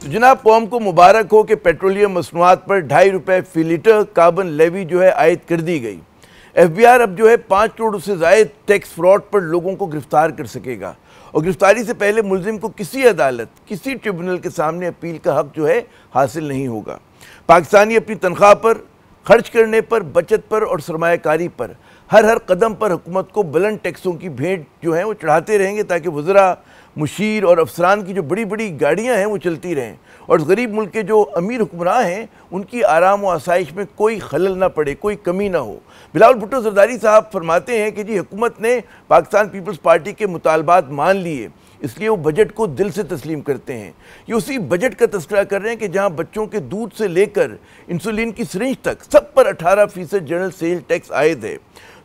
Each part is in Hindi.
तो जनाब, कौम को मुबारक हो कि पेट्रोलियम मसनूआत पर ₹2.5 फी लीटर कार्बन लेवी जो है आयद कर दी गई। FBI अब जो है 5 करोड़ से ज़ायद टैक्स फ्रॉड पर लोगों को गिरफ्तार कर सकेगा और गिरफ्तारी से पहले मुलजिम को किसी अदालत, किसी ट्रिब्यूनल के सामने अपील का हक जो है हासिल नहीं होगा। पाकिस्तानी अपनी तनख्वाह पर, खर्च करने पर, बचत पर और सरमायाकारी पर हर कदम पर हुकूमत को बुलंद टैक्सों की भेंट जो है वो चढ़ाते रहेंगे ताकि वज़रा, मुशीर और अफसरान की जो बड़ी बड़ी गाड़ियाँ हैं वो चलती रहें और गरीब मुल्क के जो अमीर हुक्मरान हैं उनकी आराम व आसाइश में कोई खलल ना पड़े, कोई कमी ना हो। बिलावल भुट्टो ज़रदारी साहब फरमाते हैं कि जी हुकूमत ने पाकिस्तान पीपल्स पार्टी के मुतालबात मान लिए, इसलिए वो बजट को दिल से तस्लीम करते हैं। ये उसी बजट का तस्करा कर रहे हैं कि जहाँ बच्चों के दूध से लेकर इंसुलिन की सिरिंज तक सब पर 18% जनरल सेल टैक्स आयद है।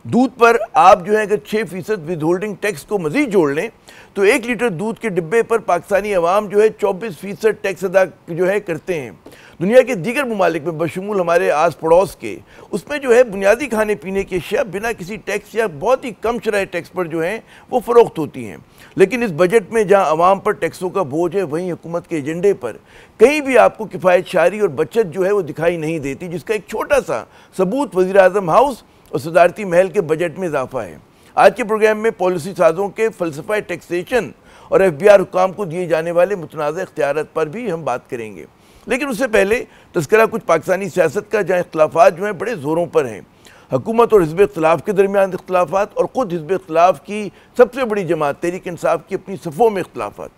दूध पर आप जो है अगर 6% विद होल्डिंग टैक्स को मज़ीद जोड़ लें तो 1 लीटर दूध के डिब्बे पर पाकिस्तानी अवाम जो है 24% टैक्स अदा जो है करते हैं। दुनिया के दीगर ममालिक में बशमूल हमारे आस पड़ोस के, उसमें जो है बुनियादी खाने पीने की अशिया बिना किसी टैक्स या बहुत ही कम शरह टैक्स पर जो है वो फ़रोख्त होती हैं। लेकिन इस बजट में जहाँ अवाम पर टैक्सों का बोझ है, वहीं हुकूमत के एजेंडे पर कहीं भी आपको किफ़ायत शारी और बचत जो है वो दिखाई नहीं देती, जिसका एक छोटा सा सबूत वज़ीर आज़म हाउस और सदारती महल के बजट में इजाफा है। आज के प्रोग्राम में पॉलिसी साजों के फ़लसफ़ा टैक्सेशन और FBI हुकाम को दिए जाने वाले मुतनाज़ इख्तियारात पर भी हम बात करेंगे। लेकिन उससे पहले तस्करा कुछ पाकिस्तानी सियासत का, जहाँ इख्तिलाफ़ात जो हैं बड़े ज़ोरों पर हैं। हुकूमत और हिज़्ब इख्तिलाफ़ के दरमियान इख्तिलाफ़ात और ख़ुद हिज़्ब इख्तिलाफ़ की सबसे बड़ी जमात तहरीक इंसाफ की अपनी सफ़ों में इख्तिलाफ़ात।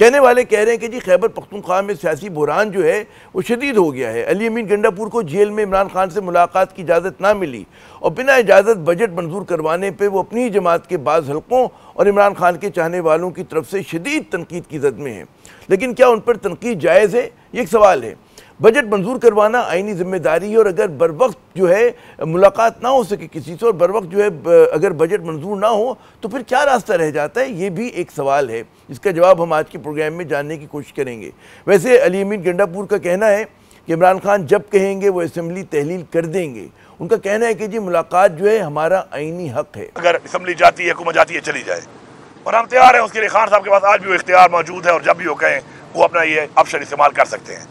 कहने वाले कह रहे हैं कि जी खैबर पख्तूनख्वा में सियासी बुहरान जो है वो शदीद हो गया है। अली अमीन गंडापुर को जेल में इमरान खान से मुलाकात की इजाज़त ना मिली और बिना इजाज़त बजट मंजूर करवाने पे वो अपनी ही जमात के बाज़ हलकों और इमरान खान के चाहने वालों की तरफ से शदीद तनकीद की जद में है। लेकिन क्या उन पर तनकीद जायज़ है, ये एक सवाल है। बजट मंजूर करवाना आईनी जिम्मेदारी है और अगर बर वक्त जो है मुलाकात ना हो सके किसी से और बर वक्त जो है अगर बजट मंजूर ना हो तो फिर क्या रास्ता रह जाता है, ये भी एक सवाल है। इसका जवाब हम आज के प्रोग्राम में जानने की कोशिश करेंगे। वैसे अली अमीन गंडापुर का कहना है कि इमरान खान जब कहेंगे वो असम्बली तहलील कर देंगे। उनका कहना है कि जी मुलाकात जो है हमारा आईनी हक है। अगर असम्बली जाती है, हुकूमत जाती है, चली जाए और हम तैयार हैं उसके लिए। खान साहब के पास आज भी वो इख्तियार मौजूद है और जब भी वो कहें वो अपना ये ऑप्शन इस्तेमाल कर सकते हैं।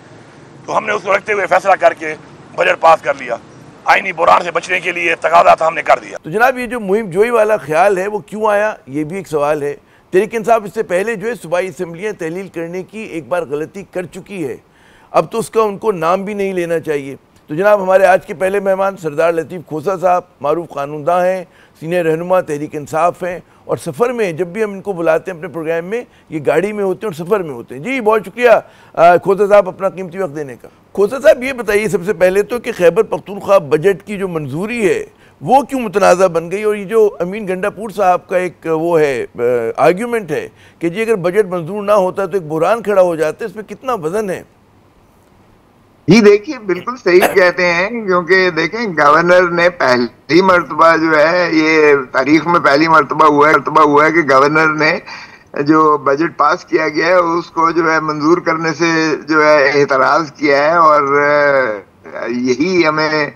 तो हमने उसको रखते हुए फैसला करके बजट पास कर लिया। आईनी बुरान से बचने के लिए तकाजा था, हमने कर दिया। तो जनाब, ये जो मुहिम जोई वाला ख्याल है वो क्यों आया, ये भी एक सवाल है। तहरीक इंसाफ इससे पहले जो है सूबाई असम्बलियाँ तहलील करने की एक बार गलती कर चुकी है, अब तो उसका उनको नाम भी नहीं लेना चाहिए। तो जनाब, हमारे आज के पहले मेहमान सरदार लतीफ़ खोसा साहब मारूफ कानूनदा हैं, सीनियर रहनुमा तहरीक इंसाफ हैं और सफ़र में जब भी हम इनको बुलाते हैं अपने प्रोग्राम में ये गाड़ी में होते हैं और सफ़र में होते हैं। जी बहुत शुक्रिया खोसा साहब अपना कीमती वक्त देने का। खोसा साहब ये बताइए सबसे पहले तो कि खैबर पख्तूनख्वा बजट की जो मंजूरी है वो क्यों मुतनाज़ा बन गई, और ये जो अमीन गंडापुर साहब का एक वो है आर्ग्यूमेंट है कि जी अगर बजट मंजूर ना होता तो एक बुहरान खड़ा हो जाता है, इसमें कितना वजन है? जी देखिए, बिल्कुल सही कहते हैं, क्योंकि देखें गवर्नर ने पहली मर्तबा जो है ये तारीख में पहली मर्तबा हुआ है कि गवर्नर ने जो बजट पास किया गया है उसको जो है मंजूर करने से जो है एतराज किया है। और यही हमें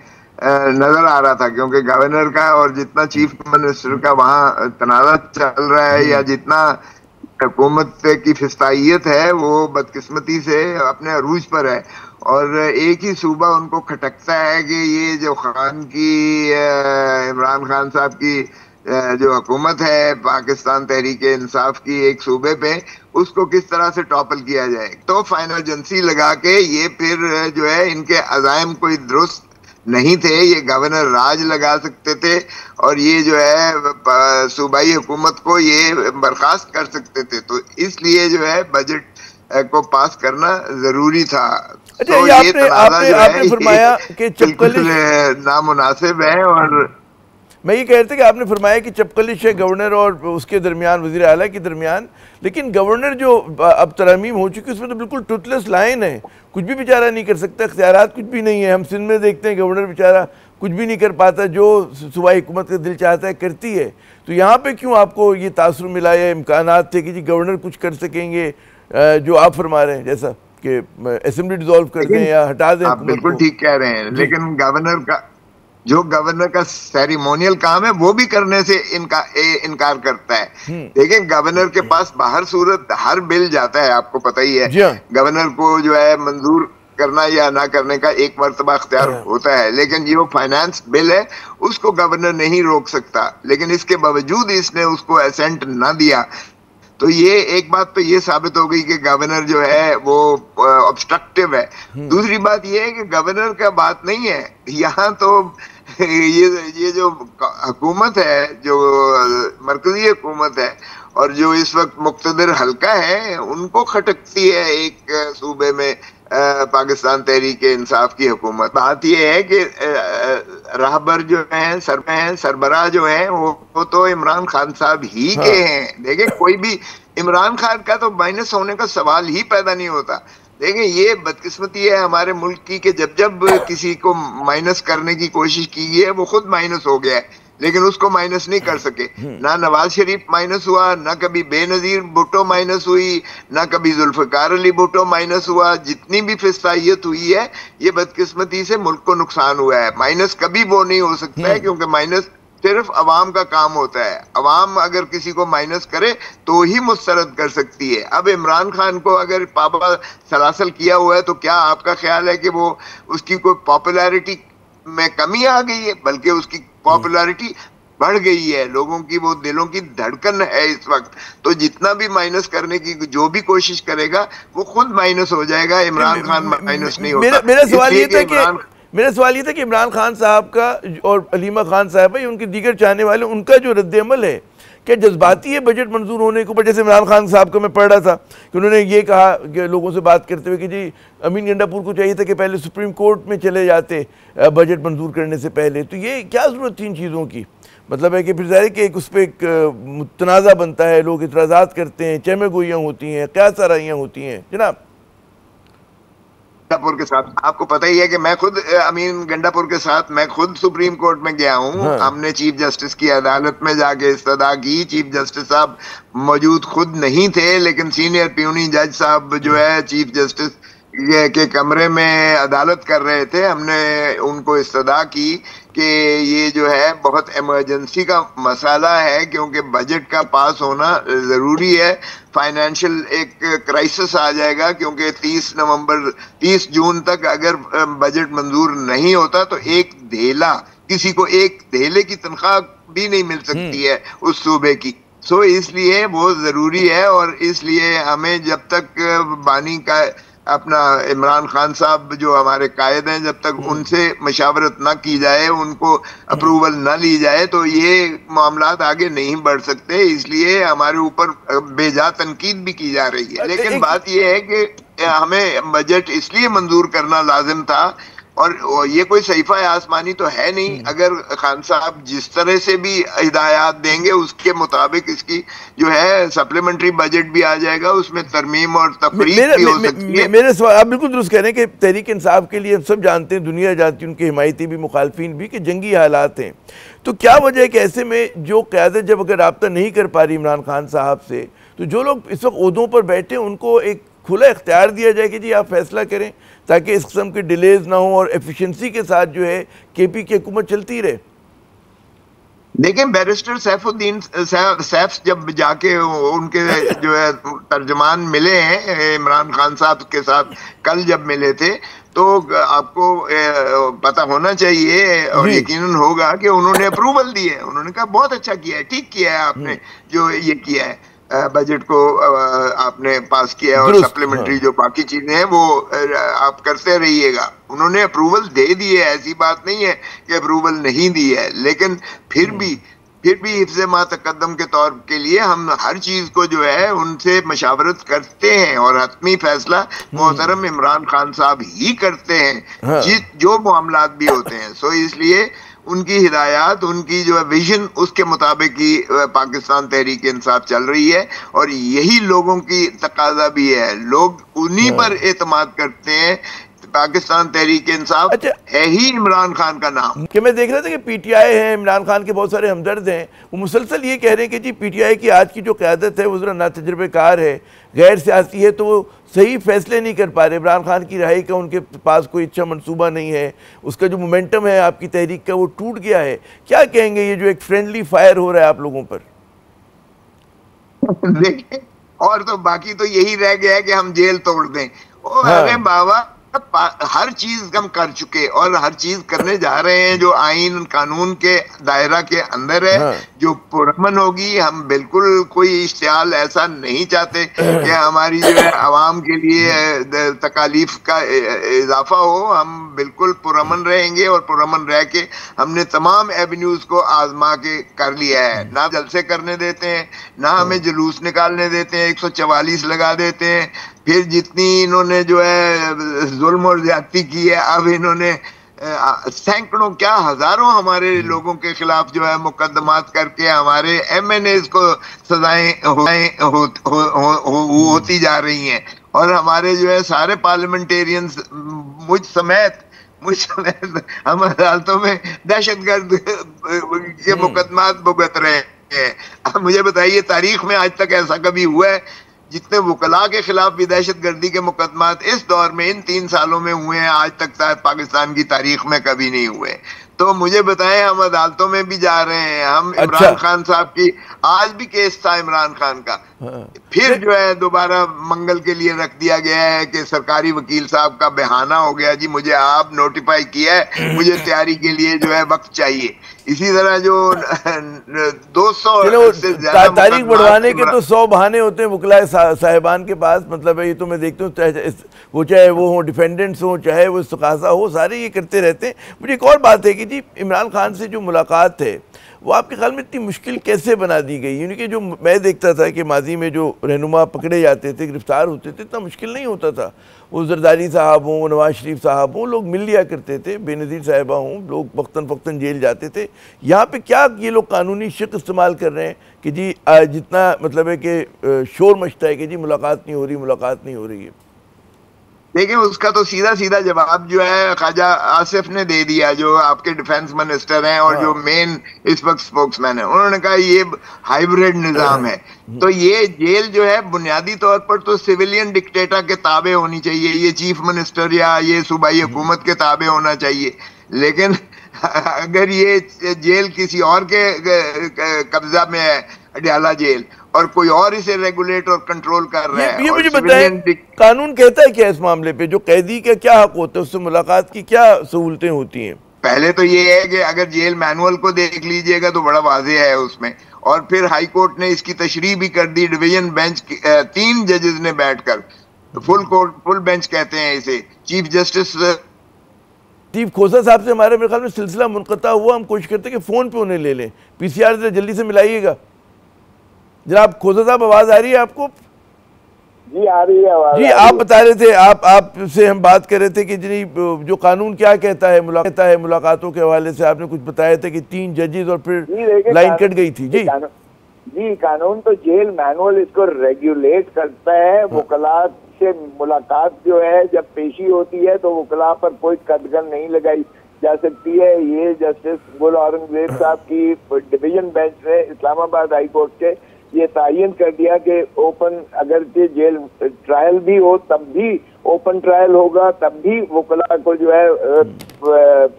नजर आ रहा था, क्योंकि गवर्नर का और जितना चीफ मिनिस्टर का वहाँ तनाज़ा चल रहा है या जितना हुकूमत की फिस्तायत है वो बदकिस्मती से अपने अरूज पर है और एक ही सूबा उनको खटकता है कि ये जो खान की इमरान खान साहब की जो हुकूमत है पाकिस्तान तहरीक इंसाफ की एक सूबे पे, उसको किस तरह से टॉपल किया जाए। तो फाइनर्जेंसी लगा के ये फिर जो है इनके अज़ाइम कोई दुरुस्त नहीं थे, ये गवर्नर राज लगा सकते थे और ये जो है सूबाई हुकूमत को ये बर्खास्त कर सकते थे। तो इसलिए जो है बजट को पास करना जरूरी था। अच्छा, तो ये आपने फरमाया कि बिल्कुल नामुनासिब है। और मैं ये कह रहे थे कि आपने फरमाया कि चपकलिश है गवर्नर और उसके दरमियान वज़ीर आला के दरमियान, लेकिन गवर्नर जो अब तरमीम हो चुकी है उसमें तो बिल्कुल टूथलेस लाइन है, कुछ भी बेचारा नहीं कर सकता, इख्तियारात कुछ भी नहीं है। हम सिंध में देखते हैं गवर्नर बेचारा कुछ भी नहीं कर पाता, जो सूबाई हुकूमत का दिल चाहता है करती है। तो यहाँ पे क्यों आपको ये तासुर मिला या इम्कानात थे कि जी गवर्नर कुछ कर सकेंगे जो आप फरमा रहे हैं, जैसा कि असेंबली डिसॉल्व कर दें या हटा दें? आप बिल्कुल ठीक कह रहे हैं, लेकिन जो गवर्नर का सेरिमोनियल काम है वो भी करने से इनकार करता है। देखिए, गवर्नर के पास बाहर सूरत हर बिल जाता है, आपको पता ही है। जी हाँ। गवर्नर को जो है मंजूर करना या ना करने का एक मर्तबा अख्तियार होता है, लेकिन जो फाइनेंस बिल है उसको गवर्नर नहीं रोक सकता। लेकिन इसके बावजूद इसने उसको एसेंट ना दिया, तो ये एक बात तो ये साबित हो गई कि गवर्नर जो है वो ऑब्स्ट्रक्टिव है। दूसरी बात ये है कि गवर्नर का बात नहीं है यहाँ तो ये जो हुकूमत है, जो मरकजी हुकूमत है और जो इस वक्त मुक्तदर हल्का है, उनको खटकती है एक सूबे में पाकिस्तान तहरीक इंसाफ की हुकूमत। बात यह है कि राहबर जो हैं, सरबराह जो हैं, वो तो इमरान खान साहब ही के हैं। देखिए, कोई भी इमरान खान का तो माइनस होने का सवाल ही पैदा नहीं होता। देखिए, ये बदकिस्मती है हमारे मुल्क की कि जब जब किसी को माइनस करने की कोशिश की है वो खुद माइनस हो गया है, लेकिन उसको माइनस नहीं कर सके। ना नवाज शरीफ माइनस हुआ, ना कभी बेनजीर भुट्टो माइनस हुई, ना कभी जुल्फकार अली भुट्टो माइनस हुआ। जितनी भी फिस्तायत हुई है, ये बदकिस्मती से मुल्क को नुकसान हुआ है। माइनस कभी वो नहीं हो सकता है, क्योंकि माइनस सिर्फ अवाम का काम होता है। अवाम अगर किसी को माइनस करे तो ही मुस्तरद कर सकती है। अब इमरान खान को अगर पाबा सलासल किया हुआ है, तो क्या आपका ख्याल है कि वो उसकी कोई पॉपुलैरिटी में कमी आ गई है? बल्कि उसकी पॉपुलैरिटी बढ़ गई है। लोगों की वो दिलों की धड़कन है इस वक्त। तो जितना भी माइनस करने की जो भी कोशिश करेगा वो खुद माइनस हो जाएगा। इमरान खान माइनस नहीं होता। मेरा सवाल ये था कि इमरान खान साहब का और अलीमा खान साहब है, उनके दीगर चाहने वाले, उनका जो रद्द-ए-अमल है क्या जज्बाती है बजट मंजूर होने के ऊपर? जैसे इमरान खान साहब को मैं पढ़ रहा था कि उन्होंने ये कहा कि लोगों से बात करते हुए कि जी अमीन गंडापुर को चाहिए था कि पहले सुप्रीम कोर्ट में चले जाते बजट मंजूर करने से पहले। तो ये क्या ज़रूरत थी इन चीज़ों की? मतलब है कि फिर ज़ाहिर कि उस पर एक तनाज़ा बनता है, लोग इतराज़ात करते हैं, चहमे गोइयाँ होती हैं, क्या सराहियाँ होती हैं। जनाब, गंडापुर के साथ आपको पता ही है कि मैं खुद अमीन गंडापुर के साथ मैं खुद सुप्रीम कोर्ट में गया हूँ। हमने चीफ जस्टिस की अदालत में जाके इस्तदा की। चीफ जस्टिस साहब मौजूद खुद नहीं थे, लेकिन सीनियर प्यूनी जज साहब जो है चीफ जस्टिस के कमरे में अदालत कर रहे थे। हमने उनको इस्तदा की कि ये जो है बहुत इमरजेंसी का मसाला है, क्योंकि बजट का पास होना ज़रूरी है। फाइनेंशियल एक क्राइसिस आ जाएगा, क्योंकि 30 जून तक अगर बजट मंजूर नहीं होता तो किसी को एक धेले की तनख्वाह भी नहीं मिल सकती है उस सूबे की। सो इसलिए वो ज़रूरी है, और इसलिए हमें जब तक बानी का अपना इमरान खान साहब जो हमारे कायद हैं, जब तक उनसे मशावरत ना की जाए, उनको अप्रूवल ना ली जाए, तो ये मामलात आगे नहीं बढ़ सकते। इसलिए हमारे ऊपर बेजा तनकीद भी की जा रही है। लेकिन बात यह है कि हमें बजट इसलिए मंजूर करना लाजिम था, और ये कोई सहीफा आसमानी तो है नहीं। अगर खान साहब जिस तरह से भी हिदायत देंगे उसके मुताबिक इसकी जो है सप्लीमेंट्री बजट भी आ जाएगा, उसमें तरमीम और तफरीक भी हो सकती है। मेरे सवाल आप बिल्कुल दुरुस्त कह रहे हैं कि तहरीक इंसाफ के लिए सब जानते हैं, दुनिया जानती है, उनके हिमायती भी मुखालफिन भी, कि जंगी हालात हैं। तो क्या वजह है कि ऐसे में जो क़यादत जब अगर रब्ता नहीं कर पा रही इमरान खान साहब से, तो जो लोग इस वक्त ओहदों पर बैठे उनको एक खुला इख्तियार दिया जाए कि जी आप फैसला करें, ताकि इस किस्म के डिलेज ना हो और एफिशिएंसी के साथ जो है केपी की हुकूमत चलती रहे। देखिए, बैरिस्टर सैफ जब जाके उनके जो है तर्जमान मिले हैं इमरान खान साहब के साथ, कल जब मिले थे, तो आपको पता होना चाहिए और यकीनन होगा कि उन्होंने अप्रूवल दी है। उन्होंने कहा बहुत अच्छा किया है, ठीक किया है आपने जो ये किया है, बजट को आपने पास किया है, और सप्लीमेंट्री जो बाकी चीजें हैं वो आप करते रहिएगा। उन्होंने अप्रूवल दे दी है, ऐसी बात नहीं है कि अप्रूवल नहीं दी है। लेकिन फिर भी हिफ्ज़ मा तक़द्दम के तौर के लिए हम हर चीज को जो है उनसे मशावरत करते हैं, और हतमी फैसला मोहतरम इमरान खान साहब ही करते हैं जो मामलात भी होते हैं। सो इसलिए उनकी हिदायत, उनकी जो विजन, उसके मुताबिक ही पाकिस्तान तहरीक इंसाफ चल रही है, और यही लोगों की तकाजा भी है। लोग उन्हीं पर एतमाद करते हैं। पाकिस्तान तहरीक इंसाफ अच्छा, है ही इमरान खान का नाम। कि मैं देख रहा था कि पीटीआई है, इमरान खान के बहुत सारे हमदर्द हैं, वो मुसलसल ये कह रहे हैं कि जी पीटीआई की आज की जो क़यादत है वो ज़रा नातजुर्बेकार है, गैर सियासी है, तो वो सही फैसले नहीं कर पा रहे। इमरान खान की रिहाई का उनके पास कोई अच्छा मनसूबा नहीं है, उसका जो मोमेंटम है आपकी तहरीक का वो टूट गया है। क्या कहेंगे ये जो एक फ्रेंडली फायर हो रहा है आप लोगों पर? देखिए, और तो बाकी तो यही रह गया है कि हम जेल तोड़ दें। अरे बाबा, हर चीज हम कर चुके और हर चीज करने जा रहे हैं जो आइन कानून के दायरा के अंदर है, जो पुरअमन होगी। हम बिल्कुल कोई इश्तियाल ऐसा नहीं चाहते कि हमारी जो है आवाम के लिए तकालीफ का इजाफा हो। हम बिल्कुल पुरअमन रहेंगे और पुरअमन रह के हमने तमाम एवेन्यूज को आजमा के कर लिया है। ना जलसे करने देते हैं, ना हमें जुलूस निकालने देते हैं, 144 लगा देते हैं। फिर जितनी इन्होंने जो है जुल्म और ज्यादती की है, अब इन्होंने सैकड़ों क्या हजारों हमारे लोगों के खिलाफ जो है मुकदमात करके हमारे एमएनएस को सजाएं होती जा रही हैं। और हमारे जो है सारे पार्लियामेंटेरियंस मुझ समेत हम अदालतों में दहशतगर्द के मुकदमात भुगत रहे हैं। अब मुझे बताइए, तारीख में आज तक ऐसा कभी हुआ है? जितने वकला के खिलाफ भी दहशतगर्दी के मुकदमात इस दौर में इन 3 सालों में हुए हैं, आज तक शायद पाकिस्तान की तारीख में कभी नहीं हुए। तो मुझे बताएं, हम अदालतों में भी जा रहे हैं। हम इमरान खान साहब की आज भी केस था इमरान खान का, फिर जो है दोबारा मंगल के लिए रख दिया गया है कि सरकारी वकील साहब का बहाना हो गया, जी मुझे आप नोटिफाई किया है, मुझे तैयारी के लिए जो है वक्त चाहिए। इसी तरह जो 200 से ज्यादा तारीख बढ़वाने के तो 100 बहाने होते हैं वकला साहिबान के पास। मतलब है, ये तो मैं देखता हूँ, चाहे वो हो डिफेंडेंट्स हो, चाहे वो इस्तकाज़ा हो, सारे ये करते रहते हैं। मुझे एक और बात है कि जी इमरान खान से जो मुलाकात है वो आपके ख्याल में इतनी मुश्किल कैसे बना दी गई? यानी कि जो मैं देखता था कि माजी में जो रहनुमा पकड़े जाते थे, गिरफ्तार होते थे, इतना मुश्किल नहीं होता था। वो जरदारी साहब हों, नवाज शरीफ साहब हों, लोग मिल लिया करते थे, बेनज़ीर साहिबा हों, लोग वक्तन फ़क्तन जेल जाते थे। यहाँ पे क्या ये लोग कानूनी शिक इस्तेमाल कर रहे हैं कि जी जितना मतलब है कि शोर मचता है कि जी मुलाकात नहीं हो रही, मुलाकात नहीं हो रही है? देखिए, उसका तो सीधा सीधा जवाब जो है ख्वाजा आसिफ ने दे दिया, जो आपके डिफेंस मिनिस्टर हैं और जो मेन इस वक्त स्पोक्समैन है। उन्होंने कहा ये हाइब्रिड निजाम है। तो ये जेल जो है बुनियादी तौर पर तो सिविलियन डिक्टेटर के ताबे होनी चाहिए, ये चीफ मिनिस्टर या ये सूबाई हुकूमत के ताबे होना चाहिए। लेकिन अगर ये जेल किसी और के कब्जा में है, अडयाला जेल, और कोई और इसे रेगुलेट और कंट्रोल कर रहा है। ये मुझे बताएं, कानून कहता है क्या इस मामले पे? जो कैदी का क्या हक होता है, उससे मुलाकात की क्या सहूलतें होती हैं? पहले तो ये है कि अगर जेल मैनुअल को देख लीजिएगा तो बड़ा वाज़ेह है उसमें। और फिर हाई कोर्ट ने इसकी तशरीह भी कर दी, डिवीजन बेंच 3 जजेस ने बैठकर, फुल बेंच कहते हैं इसे, चीफ जस्टिस चीफ खोसा साहब से हमारे मेरे ख्याल में सिलसिला मुनक़ता हुआ। हम कोशिश करते हैं कि फ़ोन पे उन्हें ले लें। पीसीआर से जल्दी से मिलाइएगा। जनाब खोसा साहब, आवाज़ आ रही है आपको? जी आ रही है आवाज़। जी आप बता रहे थे, आपसे हम बात कर रहे थे कि जी जो कानून क्या कहता है मुलाकातों के हवाले से। आपने कुछ बताया था कि 3 जजेस और फिर लाइन कट गई थी। जी कानून तो जेल मैनुअल इसको रेगुलेट करता है। वकला से मुलाकात जो है जब पेशी होती है तो वकला पर कोई कदगन नहीं लगाई जा सकती है। ये जस्टिस गुल औरंगजेब साहब की डिवीजन बेंच ने इस्लामाबाद हाई कोर्ट के ये तायन कर दिया कि ओपन, अगर के जेल ट्रायल भी हो तब भी ओपन ट्रायल होगा, तब भी वकला को जो है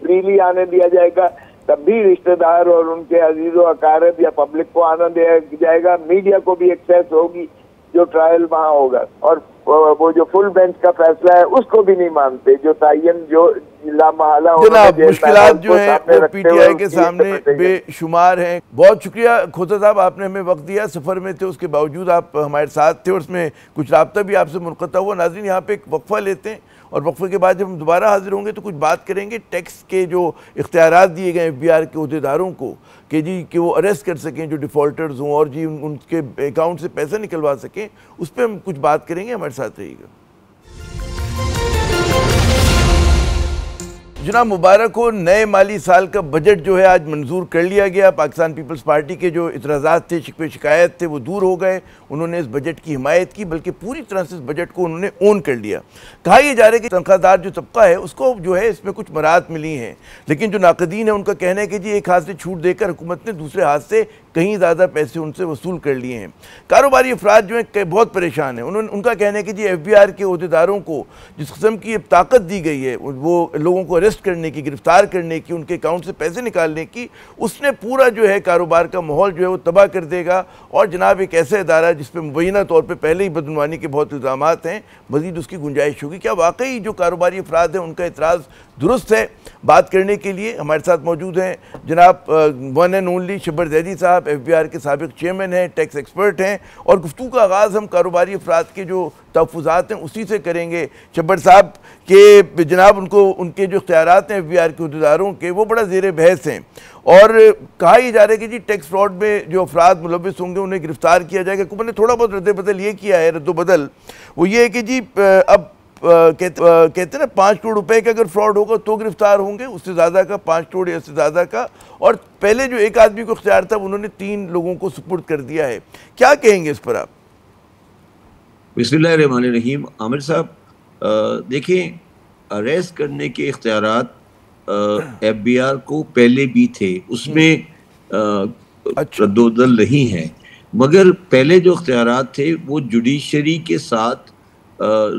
फ्रीली आने दिया जाएगा, तब भी रिश्तेदार और उनके अजीज़ो अकारब या पब्लिक को आना दिया जाएगा, मीडिया को भी एक्सेस होगी जो ट्रायल वहाँ होगा। और वो जो फुल बेंच का फैसला है उसको भी नहीं मानते, जो तायन जो जनाब मुश्किलात जो है वो पीटीआई के सामने बेशुमार हैं। बहुत शुक्रिया खोसा साहब, आपने हमें वक्त दिया। सफ़र में थे, उसके बावजूद आप हमारे साथ थे और उसमें कुछ राब्ता भी आपसे मुनक़ता हुआ। नाज़रीन, यहाँ पे एक वक्फ़ा लेते हैं और वक्फ़े के बाद जब हम दोबारा हाजिर होंगे तो कुछ बात करेंगे टैक्स के जो इख्तियारात दिए गए FBI के अहदेदारों को कि जी कि वो अरेस्ट कर सकें जो डिफ़ॉल्टर्स हों और जी उनके अकाउंट से पैसा निकलवा सकें, उस पर हम कुछ बात करेंगे। हमारे साथ रहिएगा। जनाब मुबारक हो, नए माली साल का बजट जो है आज मंजूर कर लिया गया। पाकिस्तान पीपल्स पार्टी के जो इतराज़ात थे, शिकवे शिकायत थे, वो दूर हो गए। उन्होंने इस बजट की हिमायत की, बल्कि पूरी तरह से इस बजट को उन्होंने ओन कर लिया। कहा यह जा रहा है कि तनख्वाहदार जो तबका है उसको जो है इसमें कुछ मराहत मिली हैं, लेकिन जो नाकदीन है उनका कहना है कि जी एक हाथ से छूट देकर हुकूमत ने दूसरे हाथ से कहीं ज़्यादा पैसे उनसे वसूल कर लिए हैं। कारोबारी अफराद जो हैं बहुत परेशान हैं। उनका कहना है कि जी FBR के अहदेदारों को जिस किस्म की ताकत दी गई है वो लोगों को अरेस्ट करने की, गिरफ्तार करने की, उनके अकाउंट से पैसे निकालने की, उसने पूरा जो है कारोबार का माहौल जो है वो तबाह कर देगा। और जनाब एक ऐसा इदारा जिस पर मुबैना तौर पर पहले ही बदनवानी के बहुत इल्ज़ामात हैं, मज़ीद उसकी गुंजाइश होगी। क्या वाकई जो कारोबारी अफराद हैं उनका इतराज़ दुरुस्त है? बात करने के लिए हमारे साथ मौजूद हैं जनाब one and only Shabbar Zaidi साहब, FBR के साबिक चेयरमैन हैं, टैक्स एक्सपर्ट हैं। और गुफ्तगू का आगाज़ हम कारोबारी अफराद के जो तहफ़्फ़ुज़ात हैं उसी से करेंगे। शब्बर साहब के जनाब उनके जो इख्तियारात हैं FBR के अहदेदारों के, वो बड़ा ज़ेर बहस हैं। और कहा यह जा रहा है कि जी टैक्स फ्रॉड में जो अफराद मुलव्विस होंगे उन्हें गिरफ्तार किया जाएगा। हुकूमत ने थोड़ा बहुत रद्द-बदल ये किया है, रद्द-बदल वो ये है कि जी अब कहते हैं ना 5 करोड़ रुपए का अगर फ्रॉड होगा तो गिरफ्तार होंगे, उससे ज़्यादा का 5 करोड़ या उससे ज़्यादा का। और पहले जो एक आदमी को इख्तियार था उन्होंने 3 लोगों को सुपुर्द कर दिया है। क्या कहेंगे इस पर आप? बिस्मिल्लाहिर्रहमानिर्रहीम। आमिर साहब, देखिए, अरेस्ट करने के इख्तियारात FBR को पहले भी थे, उसमें रद्दोबदल नहीं है। मगर पहले जो इख्तियारात थे वो जुडिशरी के साथ,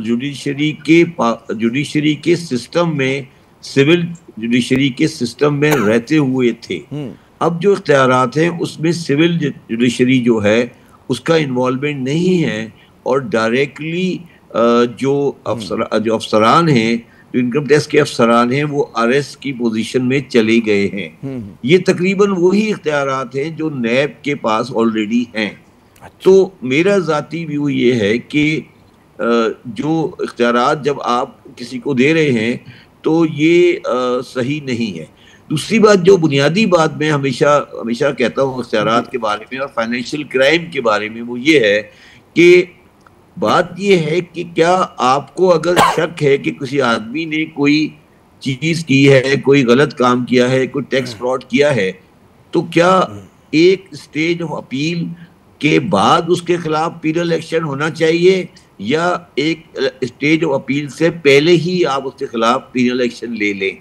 जुडिशरी के सिस्टम में, सिविल जुडिशरी के सिस्टम में रहते हुए थे। अब जो इख्तियारात हैं उसमें सिविल जुडिशरी जो है उसका इन्वॉल्वमेंट नहीं है, और डायरेक्टली जो अफसरान हैं, जो इनकम टैक्स के अफसरान हैं, वो अरेस्ट की पोजीशन में चले गए हैं। ये तकरीबन वही इख्तियारात हैं जो नैब के पास ऑलरेडी हैं। तो मेरा ज़ाती व्यू ये है कि जो इख्तियारात जब आप किसी को दे रहे हैं तो ये सही नहीं है। दूसरी बात, जो बुनियादी बात मैं हमेशा कहता हूँ इख्तियारात के बारे में और फाइनेंशियल क्राइम के बारे में, वो ये है कि बात ये है कि क्या आपको अगर शक है कि किसी आदमी ने कोई चीज़ की है, कोई गलत काम किया है, कोई टैक्स फ्रॉड किया है, तो क्या एक स्टेज ऑफ अपील के बाद उसके खिलाफ पीनल एक्शन होना चाहिए, या एक स्टेज ऑफ अपील से पहले ही आप उसके खिलाफ पीनल एक्शन ले लें?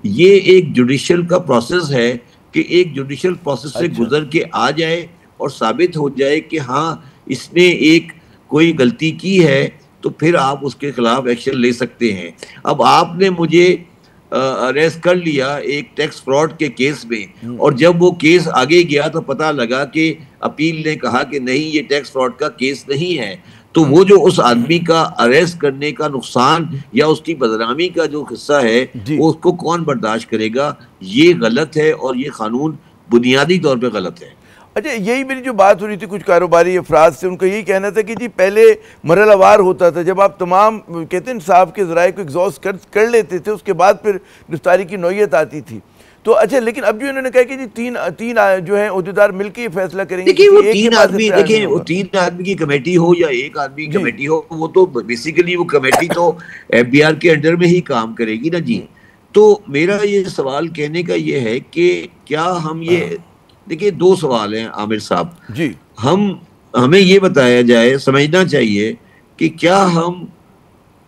ये एक जुडिशियल का प्रोसेस है कि एक जुडिशियल प्रोसेस से गुजर के आ जाए और साबित हो जाए कि हाँ इसने एक कोई गलती की है, तो फिर आप उसके खिलाफ एक्शन ले सकते हैं। अब आपने मुझे अरेस्ट कर लिया एक टैक्स फ्रॉड के केस में, और जब वो केस आगे गया तो पता लगा कि अपील ने कहा कि नहीं, ये टैक्स फ्रॉड का केस नहीं है, तो वो जो उस आदमी का अरेस्ट करने का नुकसान या उसकी बदनामी का जो हिस्सा है वो उसको कौन बर्दाश्त करेगा? ये गलत है और ये कानून बुनियादी तौर पे गलत है। अच्छा, यही मेरी जो बात हो रही थी कुछ कारोबारी अफराद से, उनका यही कहना था कि जी पहले मरहलावार होता था, जब आप तमाम कहते हैं इंसाफ के ज़राए को एग्जॉस्ट कर लेते थे, उसके बाद फिर गिरफ्तारी की नौयत आती थी। तो अच्छा, लेकिन अब जो इन्होंने कहा कि जी तीन जो है अहदेदार मिलकर ये फैसला करेंगे। देखिए, वो तीन आदमी, देखिए वो 3 आदमी की कमेटी हो या एक आदमी की कमेटी हो, वो तो बेसिकली वो कमेटी तो FBR के अंडर में ही काम करेगी ना जी। तो मेरा ये सवाल कहने का ये है कि क्या हम ये, देखिए 2 सवाल हैं आमिर साहब जी। हमें ये बताया जाए, समझना चाहिए कि क्या हम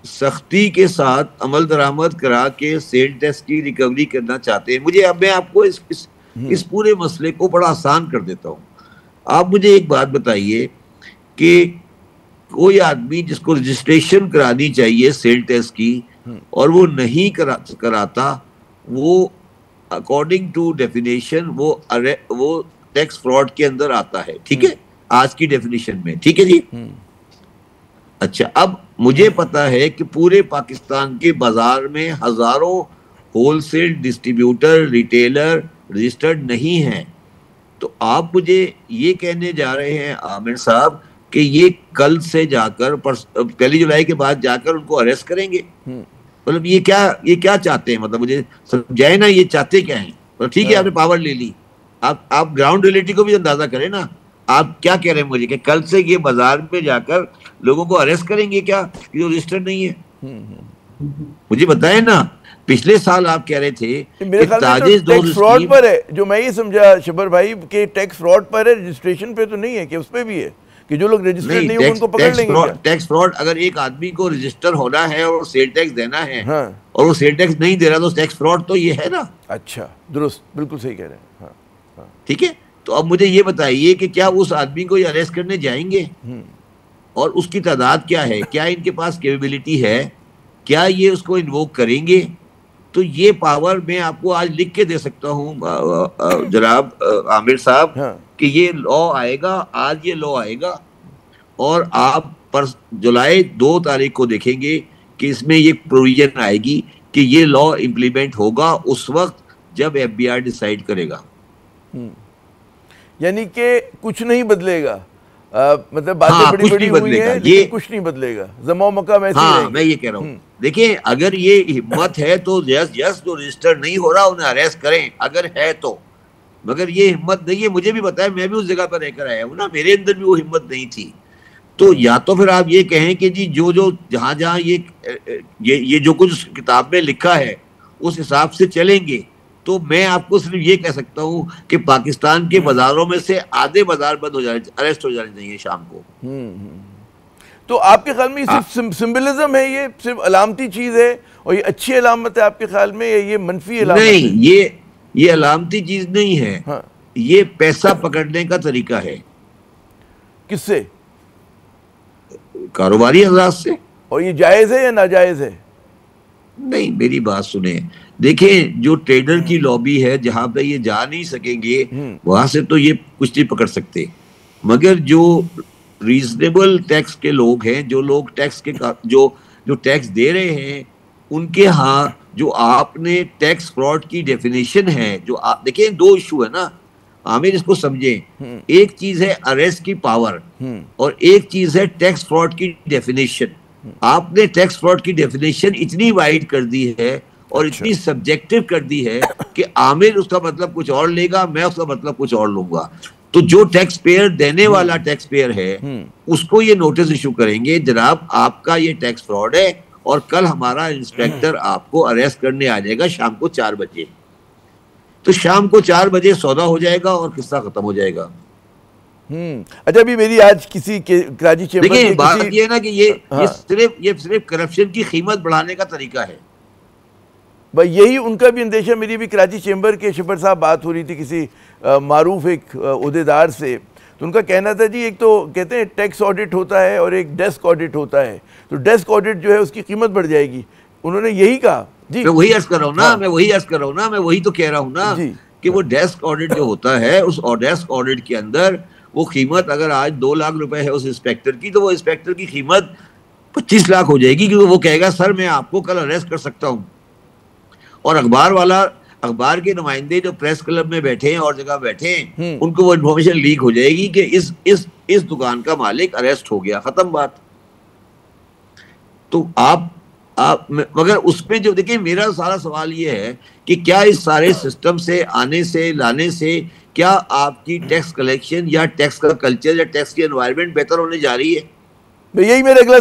सख्ती के साथ अमल दरामद करा के सेल टैक्स की रिकवरी करना चाहते हैं? अब मैं आपको इस पूरे मसले को बड़ा आसान कर देता हूँ। आप मुझे एक बात बताइए कि कोई आदमी जिसको रजिस्ट्रेशन करानी चाहिए सेल टैक्स की और वो नहीं कराता, वो अकॉर्डिंग टू डेफिनेशन वो टैक्स फ्रॉड के अंदर आता है। ठीक है, आज की डेफिनेशन में, ठीक है जी। अच्छा, अब मुझे पता है कि पूरे पाकिस्तान के बाजार में हजारों होलसेल डिस्ट्रीब्यूटर, रिटेलर रजिस्टर्ड नहीं हैं। तो आप मुझे ये कहने जा रहे हैं आमिर साहब कि ये कल से जाकर 1 जुलाई के बाद जाकर उनको अरेस्ट करेंगे? मतलब ये क्या चाहते हैं? मतलब मुझे समझाए ना, ये चाहते क्या हैं? मतलब ठीक है, आपने पावर ले ली, आप ग्राउंड रियलिटी को भी अंदाजा करें ना। आप क्या कह रहे हैं मुझे कि कल से ये बाजार में जाकर लोगों को अरेस्ट करेंगे क्या, जो रजिस्टर्ड नहीं है? मुझे बताएं ना। पिछले साल आप कह रहे थे मेरे ख्याल में तो टैक्स फ्रॉड पर है, जो मैं ये समझा शबर भाई कि टैक्स फ्रॉड पर है, रजिस्ट्रेशन पे तो नहीं है, कि उस पे भी है कि जो लोग रजिस्टर्ड नहीं होंगे उनको पकड़ लेंगे क्या? टैक्स फ्रॉड, अगर एक आदमी को रजिस्टर होना है और सेल टैक्स देना है, हाँ, और वो सेल टैक्स नहीं दे रहा तो टैक्स फ्रॉड तो ये है ना। अच्छा, दुरुस्त, बिल्कुल सही कह रहे हैं। हाँ, हाँ। ठीक है, तो अब मुझे ये बताइए कि क्या उस आदमी को ये अरेस्ट करने जाएंगे, और उसकी तादाद क्या है, क्या इनके पास कैपेबिलिटी है, क्या ये उसको इन्वोक करेंगे? तो ये पावर मैं आपको आज लिख के दे सकता हूँ जनाब आमिर साहब, हाँ, कि ये लॉ आएगा, आज ये लॉ आएगा, और आप पर जुलाई 2 तारीख को देखेंगे कि इसमें ये प्रोविजन आएगी कि ये लॉ इम्प्लीमेंट होगा उस वक्त जब FBI डिसाइड करेगा। यानी कि कुछ नहीं बदलेगा, मतलब बातें बड़ी बड़ी हुई हैं, लेकिन कुछ नहीं बदलेगा, जमा मकाम ऐसे ही रहेंगे। मैं ये कह रहा हूँ, देखिए अगर ये हिम्मत है तो यस जो रजिस्टर नहीं हो रहा उन्हें अरेस्ट करें, अगर है तो। मगर ये हिम्मत नहीं है, मुझे भी पता है, मैं भी उस जगह पर रहकर आया हूँ ना, मेरे अंदर भी वो हिम्मत नहीं थी। तो या तो फिर आप ये कहें कि जी जो जहाँ जहाँ ये जो कुछ किताब में लिखा है उस हिसाब से चलेंगे, तो मैं आपको सिर्फ ये कह सकता हूँ कि पाकिस्तान के बाजारों में से आधे बाजार बंद हो जाने, अरेस्ट हो जाने चाहिए शाम को। तो आपके ख्याल में ये सिर्फ सिंबलिज्म है, ये सिर्फ अलामती चीज है, और ये अच्छी अलामत है आपके ख्याल में, या ये मनफी अलामत है? नहीं, ये अलामती चीज नहीं है। हाँ। ये पैसा पकड़ने का तरीका है। किससे? कारोबारी हजरात से। और ये जायज है या नाजायज है? नहीं, मेरी बात सुने, देखें जो ट्रेडर की लॉबी है, जहां पे ये जा नहीं सकेंगे वहां से तो ये कुछ नहीं पकड़ सकते, मगर जो रीजनेबल टैक्स के लोग हैं, जो लोग टैक्स के जो टैक्स दे रहे हैं, उनके यहाँ जो आपने टैक्स फ्रॉड की डेफिनेशन है, जो आप देखिए, 2 इशू है ना आमिर, इसको समझें। एक चीज है अरेस्ट की पावर, और एक चीज है टैक्स फ्रॉड की डेफिनेशन। आपने टैक्स फ्रॉड की डेफिनेशन इतनी वाइड कर दी है और इतनी सब्जेक्टिव कर दी है कि आमिर उसका मतलब कुछ और लेगा, मैं उसका मतलब कुछ और लूंगा। तो जो टैक्स पेयर देने वाला टैक्स पेयर है उसको ये नोटिस इशू करेंगे, जनाब आपका ये टैक्स फ्रॉड है, और कल हमारा इंस्पेक्टर आपको अरेस्ट करने आ जाएगा शाम को 4 बजे। तो शाम को 4 बजे सौदा हो जाएगा और किस्सा खत्म हो जाएगा। अच्छा, अभी मेरी आज किसी के कराची चेंबर देखिए, बात ये है ना कि ये सिर्फ करप्शन की कीमत बढ़ाने का तरीका है। भाई यही उनका भी अंदेशा। मेरी भी कराची चेंबर के शफर साहब बात हो रही थी किसी मारूफ एक ओहदेदार से, तो उनका कहना था जी, एक तो कहते हैं टैक्स ऑडिट होता है और एक डेस्क ऑडिट होता है, तो डेस्क ऑडिट जो है उसकी कीमत बढ़ जाएगी। उन्होंने यही कहा जी। मैं वही अर्ज कर रहा हूँ ना, मैं वही तो कह रहा हूँ ना कि वो डेस्क ऑडिट जो होता है, उस डेस्क ऑडिट के अंदर वो कीमत अगर आज 2 लाख रुपए है उस इंस्पेक्टर की, तो वो इंस्पेक्टर की कीमत 25 लाख हो जाएगी, क्योंकि वो कहेगा सर मैं आपको कल अरेस्ट कर सकता हूँ। और अखबार के नुमाइंदे जो प्रेस क्लब में बैठे हैं और जगह बैठे हैं, उनको वो इन्फॉर्मेशन लीक हो जाएगी कि इस दुकान का मालिक अरेस्ट हो गया, खत्म बात। तो आप मगर उसमें जो देखिए, मेरा सारा सवाल ये है कि क्या इस सारे सिस्टम से आने से लाने से क्या आपकी टैक्स कलेक्शन या टैक्स का कल्चर या टैक्स की एनवायरनमेंट बेहतर होने जा रही है? यही मेरा अगला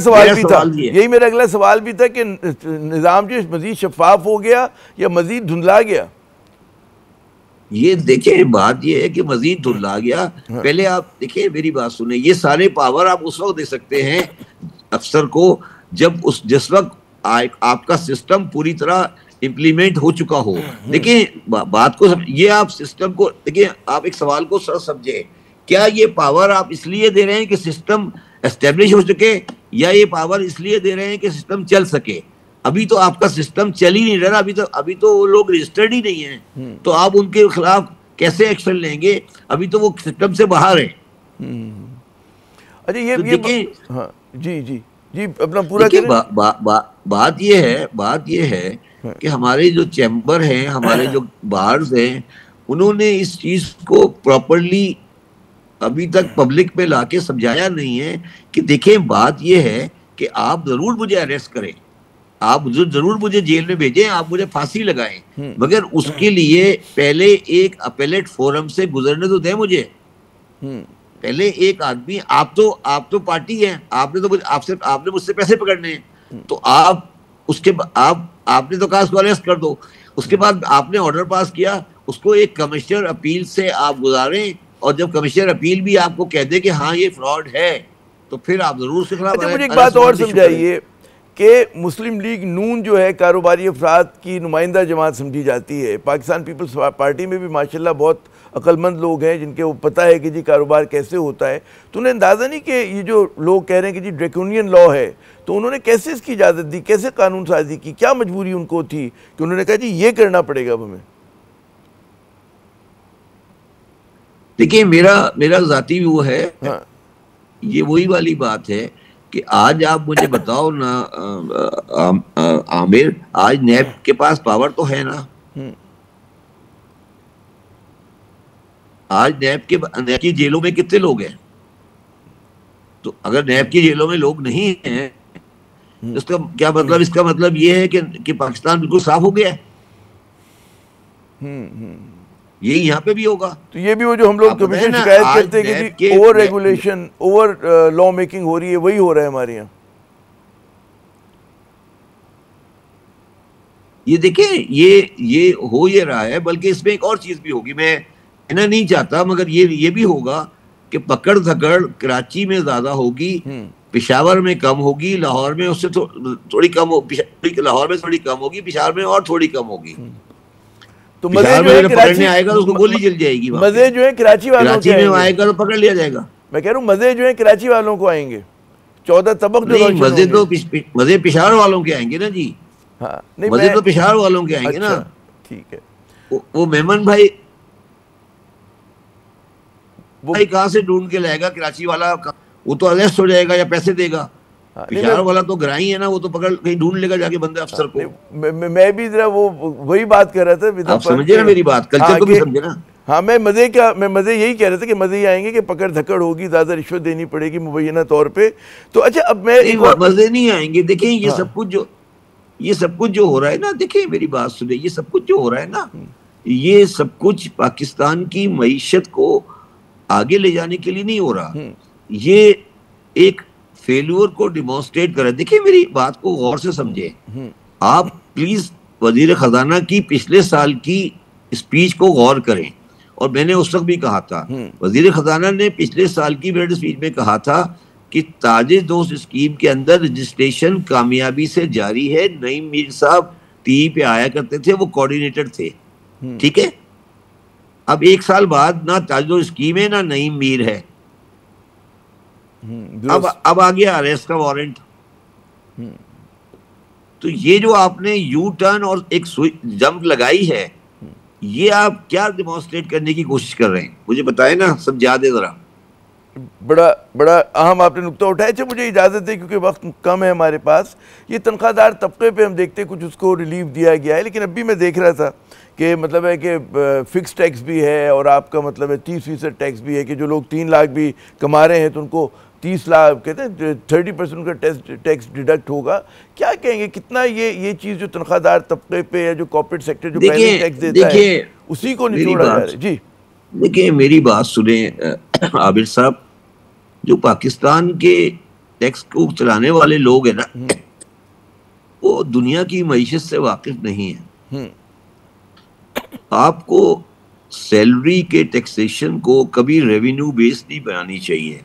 सवाल भी था कि निज़ाम जो मजीद शफाफ हो गया या मजीद धुंधला गया? ये देखिए, बात ये है कि मजीद धुंधला गया। पहले आप देखिए, मेरी बात सुने, ये सारे पावर आप उस वक्त दे सकते हैं अफसर को जब जिस वक्त आपका सिस्टम पूरी तरह इम्प्लीमेंट हो चुका हो। देखिए बात को ये आप सिस्टम को देखिए, आप एक सवाल को सर समझे, क्या ये पावर आप इसलिए दे रहे हैं कि सिस्टम एस्टेब्लिश हो सके, या ये पावर इसलिए दे रहे हैं कि सिस्टम चल सके? अभी तो आपका सिस्टम चल ही नहीं रहा, अभी तो वो लोग रजिस्टर्ड ही नहीं है, तो आप उनके खिलाफ कैसे एक्शन लेंगे? अभी तो वो सिस्टम से बाहर है। अच्छा, ये हाँ, जी अपना पूरा बात ये है कि हमारे जो चैम्बर हैं, हमारे जो बार्स हैं, उन्होंने इस चीज को प्रॉपरली अभी तक पब्लिक में लाके समझाया नहीं है कि देखें, बात ये है कि आप जरूर मुझे अरेस्ट करें, आप जरूर मुझे जेल में भेजें, आप मुझे फांसी लगाएं, मगर उसके लिए पहले एक अपेलेट फोरम से गुजरने तो दें मुझे। पहले एक आदमी, आप तो पार्टी है, आपने मुझसे पैसे पकड़ने हैं, तो आप उसके आपने तो कहा इसको अरेस्ट कर दो, उसके बाद आपने ऑर्डर पास किया, उसको एक कमिश्नर अपील से आप गुजारें, और जब कमिश्नर अपील भी आपको कह दे कि हाँ ये फ्रॉड है, तो फिर आप जरूर उसके खिलाफ। अच्छा, मुझे एक बात और समझाइए कि मुस्लिम लीग नून जो है कारोबारी अफराद की नुमाइंदा जमात समझी जाती है। पाकिस्तान पीपल्स पार्टी में भी माशाल्लाह बहुत अक्लमंद लोग हैं जिनके वो पता है कि जी कारोबार कैसे होता है। तो उन्हें अंदाज़ा नहीं कि ये जो लोग कह रहे हैं कि जी ड्रैकोनियन लॉ है, तो उन्होंने कैसे इसकी इजाज़त दी, कैसे कानून साजी की, क्या मजबूरी उनको थी कि उन्होंने कहा जी ये करना पड़ेगा अब हमें? देखिए मेरा जाती वो है, हाँ। ये वही वाली बात है कि आज आप मुझे बताओ ना आमिर, आज नैब के पास पावर तो है ना, आज नैब की जेलों में कितने लोग हैं? तो अगर नैब की जेलों में लोग नहीं हैं, इसका क्या मतलब? इसका मतलब ये है कि पाकिस्तान बिल्कुल साफ हो गया है। ये यहाँ पे भी होगा। तो ये भी वो जो हम लोग कमीशन शिकायत करते हैं कि जी over regulation, over law making हो रही है, वही हो रहा है हमारे यहाँ। ये देखिए ये हो ये रहा है, बल्कि इसमें एक और चीज भी होगी, मैं कहना नहीं चाहता, मगर ये भी होगा कि पकड़ धकड़ कराची में ज्यादा होगी, पेशावर में कम होगी, लाहौर में उससे थोड़ी कम होगी, लाहौर में थोड़ी कम होगी, पेशावर में और थोड़ी कम होगी। तो मजे जो है पकड़ने आएगा तो उसको गोली चल जाएगी। मजे जो है कराची वालों के में आएगा तो पकड़ लिया जाएगा। मैं कह रहा हूँ मजे जो है कराची वालों को आएंगे, 14 तबक जो मजे तो मजे पेशावर वालों के आएंगे ना जी। हाँ, नहीं मजे तो पेशावर वालों के आएंगे ना। ठीक है। वो मेमन भाई कहाँ से ढूंढ के लाएगा? कराची वाला वो तो अरेस्ट हो जाएगा या पैसे देगा। पेशावर वाला तो ग्राही है ना, वो तो पकड़ कहीं ढूंढ लेगा जाके बंदे अफसर को। मैं भी जरा वो वही बात कर रहा था। आप समझे ना मेरी बात, कल्चर को भी समझे ना। हाँ, मैं मजे यही कह रहा था कि मजे ही आएंगे कि पकड़ धकड़ होगी, ज्यादा रिश्वत देनी पड़ेगी मुबैना तौर पे। तो अच्छा, अब मैं मजे नहीं आएंगे। देखिए ये सब कुछ जो हो रहा है ना, देखिए मेरी बात सुने, ये सब कुछ जो हो रहा है ना, ये सब कुछ पाकिस्तान की मईशत को आगे ले जाने के लिए नहीं हो रहा। ये एक फेल्यूर को डिमॉन्स्ट्रेट कर रहा है। देखिए मेरी बात को गौर से समझे आप प्लीज। वजीर खजाना की पिछले साल की स्पीच को गौर करें, और मैंने उस वक्त भी कहा था, वजीर खजाना ने पिछले साल की बजट स्पीच में कहा था कि ताजे दोस्त स्कीम के अंदर रजिस्ट्रेशन कामयाबी से जारी है। नईम मीर साहब टीवी पे आया करते थे, वो कोऑर्डिनेटर थे, ठीक है। अब एक साल बाद ना ताजे दोस्त स्कीम है ना नईम मीर है। अब आ गया अरेस्ट का वारंट। तो ये जो आपने यू टर्न और एक जंप लगाई है, ये आप क्या डिमॉन्स्ट्रेट करने की कोशिश कर रहे हैं? मुझे बताएं ना, समझा दे जरा। बड़ा अहम आपने नुक्ता उठाया। अच्छा, मुझे इजाज़त है क्योंकि वक्त कम है हमारे पास। ये तनख्वाहदार तबके पे हम देखते कुछ उसको रिलीफ दिया गया है, लेकिन अभी मैं देख रहा था कि मतलब है कि फिक्स टैक्स भी है और आपका मतलब है 30% टैक्स भी है कि जो लोग 3 लाख भी कमा रहे हैं तो उनको 30 लाख कहते हैं 30% का टैक्स डिडक्ट होगा। क्या कहेंगे, कितना ये चीज़ जो तनख्वाहदार तबके पे या जो कॉर्पोरेट सेक्टर जो प्राइवेट टैक्स देता है उसी को निचोड़ा जा रहा है? जी देखिए मेरी बात सुने आबिर साहब, जो पाकिस्तान के टैक्स को चलाने वाले लोग हैं ना, वो दुनिया की मईशत से वाकिफ नहीं है। आपको सैलरी के टैक्सेशन को कभी रेवेन्यू बेस्ड नहीं बनानी चाहिए।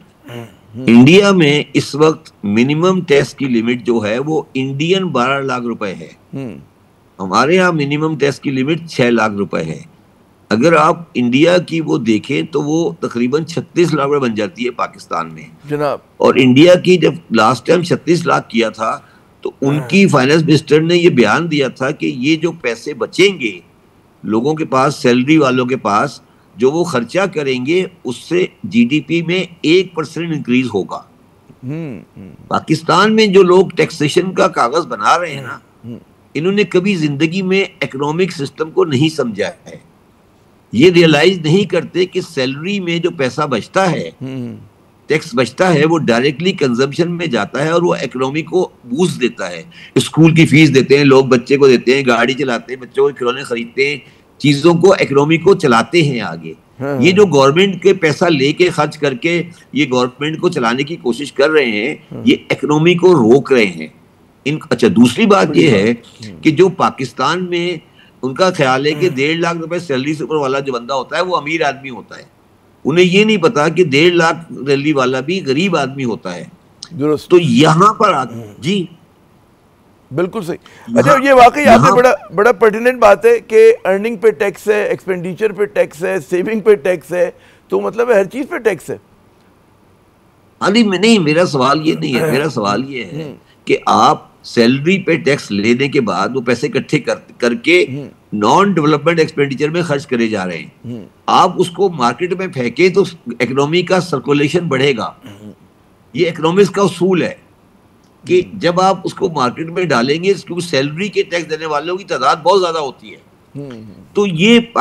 इंडिया में इस वक्त मिनिमम टैक्स की लिमिट जो है वो इंडियन 12 लाख रुपए है। हमारे यहाँ मिनिमम टैक्स की लिमिट 6 लाख रुपए है। अगर आप इंडिया की वो देखें तो वो तकरीबन 36 लाख रुपए बन जाती है पाकिस्तान में जनाब। और इंडिया की जब लास्ट टाइम 36 लाख किया था तो उनकी फाइनेंस मिनिस्टर ने ये बयान दिया था कि ये जो पैसे बचेंगे लोगों के पास, सैलरी वालों के पास, जो वो खर्चा करेंगे उससे जीडीपी में 1% इंक्रीज होगा। पाकिस्तान में जो लोग टैक्सेशन का कागज बना रहे हैं ना, इन्होंने कभी जिंदगी में इकोनॉमिक सिस्टम को नहीं समझा है। ये रियलाइज नहीं करते कि सैलरी में जो पैसा बचता है, टैक्स बचता है, वो डायरेक्टली कंजम्पशन में जाता है और वो इकोनॉमी को बूस्ट देता है। स्कूल की फीस देते हैं लोग, बच्चे को देते हैं, गाड़ी चलाते हैं, बच्चों को खिलौने खरीदते हैं, चीजों को, इकोनॉमी को चलाते हैं आगे। ये जो गवर्नमेंट के पैसा लेके खर्च करके ये गवर्नमेंट को चलाने की कोशिश कर रहे हैं, ये इकोनॉमी को रोक रहे हैं। अच्छा, दूसरी बात ये है कि जो पाकिस्तान में उनका ख्याल है कि 1.5 लाख रुपए सैलरी से ऊपर वाला जो बंदा होता है वो अमीर आदमी होता है। उन्हें ये नहीं पता कि 1.5 लाख सैलरी वाला भी गरीब आदमी होता है। तो यहाँ पर जी बिल्कुल सही। अच्छा, ये वाकई आपने बड़ा पर्टिनेंट बात है कि अर्निंग पे टैक्स है, एक्सपेंडिचर पे टैक्स है, सेविंग पे टैक्स है, तो मतलब हर चीज पे टैक्स है। नहीं, मेरा सवाल ये नहीं है। मेरा सवाल ये है कि आप सैलरी पे टैक्स लेने के बाद वो पैसे इकट्ठे करके नॉन डेवलपमेंट एक्सपेंडिचर में खर्च करे जा रहे हैं। आप उसको मार्केट में फेंके तो इकोनॉमी का सर्कुलेशन बढ़ेगा। ये इकोनॉमिक्स का उसूल है कि जब आप उसको मार्केट में डालेंगे, क्योंकि सैलरी के टैक्स देने वालों की तादाद बहुत ज्यादा होती है, तो ये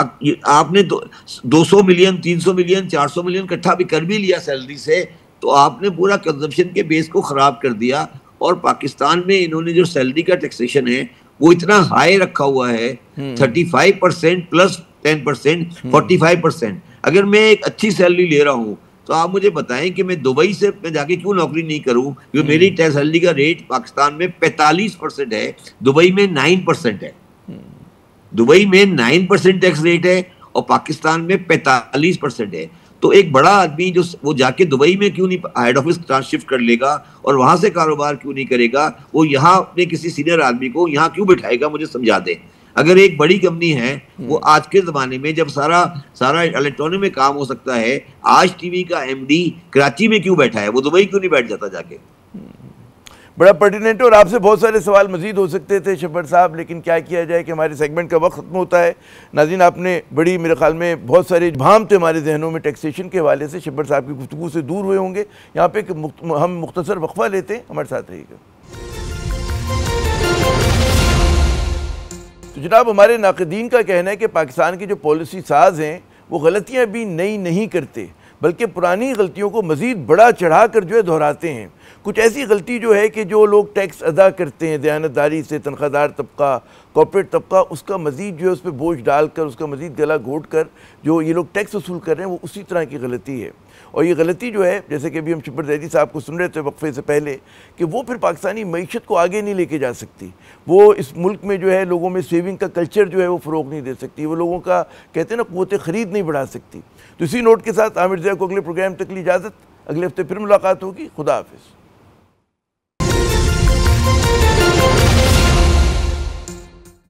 आपने 200 मिलियन 300 मिलियन 400 मिलियन इकट्ठा भी कर भी लिया सैलरी से, तो आपने पूरा कंजम्पशन के बेस को खराब कर दिया। और पाकिस्तान में इन्होंने जो सैलरी का टैक्सेशन है वो इतना हाई रखा हुआ है, 35% प्लस 10%, 45%। अगर मैं एक अच्छी सैलरी ले रहा हूँ तो आप मुझे बताएं कि मैं दुबई से मैं जाके क्यों नौकरी नहीं करूं, क्योंकि मेरी सैलरी का रेट पाकिस्तान में 45% है, दुबई में 9% है। दुबई में 9% टैक्स रेट है और पाकिस्तान में 45% है। तो एक बड़ा आदमी जो वो जाके दुबई में क्यों नहीं हेड ऑफिस ट्रांसशिफ्ट कर लेगा और वहां से कारोबार क्यों नहीं करेगा, वो यहाँ अपने किसी सीनियर आदमी को यहाँ क्यों बिठाएगा, मुझे समझा दे। अगर एक बड़ी कंपनी है, वो आज के जमाने में जब सारा इलेक्ट्रॉनिक में काम हो सकता है, आज टीवी का एमडी कराची में क्यों बैठा है, वो दुबई क्यों नहीं बैठ जाता जाके। बड़ा पर्टिनेंट। और आपसे बहुत सारे सवाल मजीद हो सकते थे शब्बर साहब, लेकिन क्या किया जाए कि हमारे सेगमेंट का वक्त खत्म होता है। नाज़रीन, आपने बड़ी मेरे ख्याल में बहुत सारे भाम थे हमारे जहनों में टैक्सेशन के हवाले से, शब्बर साहब की गुफ्तगू से दूर हुए होंगे। यहाँ पे हम मुख्तसर वक्फा लेते हैं, हमारे साथ रहिएगा। तो जनाब, हमारे नाक़दीन का कहना है कि पाकिस्तान के जो पॉलिसी साज हैं वो गलतियाँ भी नई नहीं करते, बल्कि पुरानी गलतियों को मज़ीद बड़ा चढ़ा कर जो है दोहराते हैं। कुछ ऐसी गलती जो है कि जो लोग टैक्स अदा करते हैं दयानतदारी से, तनख्वाहदार तबका, कॉर्पोरेट तबका, उसका मज़ीद जो है उस पर बोझ डालकर, उसका मज़ीद गला घोट कर जो ये लोग टैक्स वसूल कर रहे हैं, वो उसी तरह की गलती है। और ये गलती जो है, जैसे कि अभी हम शब्बर ज़ैदी साहब को सुन रहे थे वक्फे से पहले, कि वो फिर पाकिस्तानी मईशत को आगे नहीं लेके जा सकती। वो इस मुल्क में जो है लोगों में सेविंग का कल्चर जो है वो फ़रोग नहीं दे सकती, वो लोगों का कहते हैं ना क़ुव्वत ख़रीद नहीं बढ़ा सकती। तो इसी नोट के साथ आमिर ज़ैद को अगले प्रोग्राम तक की इजाज़त। अगले हफ्ते फिर मुलाकात होगी। खुदा हाफ़िज़।